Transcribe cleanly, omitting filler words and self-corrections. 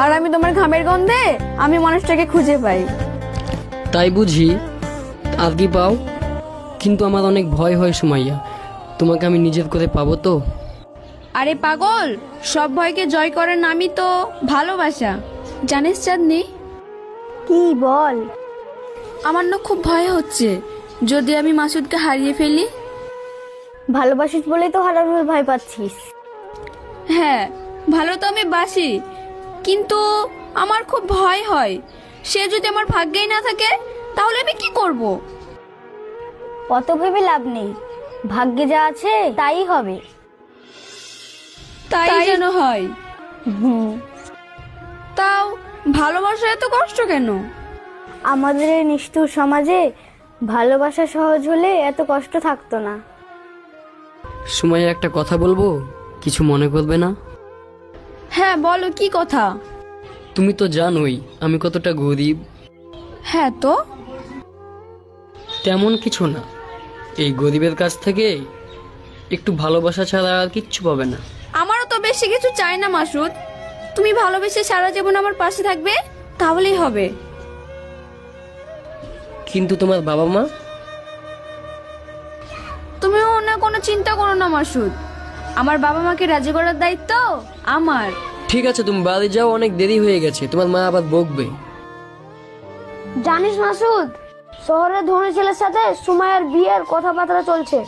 আর আমি তোমার ঘামের গন্ধে আমি মানুষটাকে খুঁজে পাই। তাই বুঝি? আর কি পাও? কিন্তু আমার অনেক ভয় হয় সুমাইয়া, তোমাকে আমি নিজের করে পাবো তো? আরে পাগল, সব ভয়কে জয় করার নামই তো ভালোবাসা, জানিস চাঁদনি? কি বল? আমার না খুব ভয় হচ্ছে, যদি আমি মাসুদকে হারিয়ে ফেলি। ভালোবাসিস বলেই তো হারানোর ভয় পাচ্ছিস। হ্যাঁ, ভালো তো আমি বাসি, কিন্তু আমার খুব ভয় হয় সে যদি আমার ভাগ্যেই না থাকে, তাহলে আমি কি করব? অত ভেবে লাভ নেই, ভাগ্যে যা আছে তাই হবে। তাই যেন হয়। হুম, তাও ভালোবাসা এত কষ্ট কেন? আমাদের এই নিষ্ঠুর সমাজে ভালোবাসা সহজ হলে এত কষ্ট থাকতো না। সুমাইয়া, একটা কথা বলবো, কিছু মনে করবে না? হ্যাঁ বলো, কি কথা? তুমি তো জানোই আমি কতটা গরিব। হ্যাঁ তো। তেমন কিছু না, এই গরিবের কাছ থেকে একটু ভালোবাসা ছাড়া আর কিচ্ছু পাবে না। আমারও তো বেশি কিছু চাই না মাসুদ, তুমি ভালোবেসে সারা জীবন আমার পাশে থাকবে, তাহলেই হবে। কিন্তু তোমার বাবা মা? তুমিও না কোনো চিন্তা করো না মাসুদ, আমার বাবা মাকে রাজি করার দায়িত্ব আমার। ঠিক আছে, তুমি বাড়ি যাও, অনেক দেরি হয়ে গেছে, তোমার মা আবার বকবে। জানিস মাসুদ, শহরে ধনী ছেলের সাথে সুমাইয়ার বিয়ের কথাবার্তা চলছে।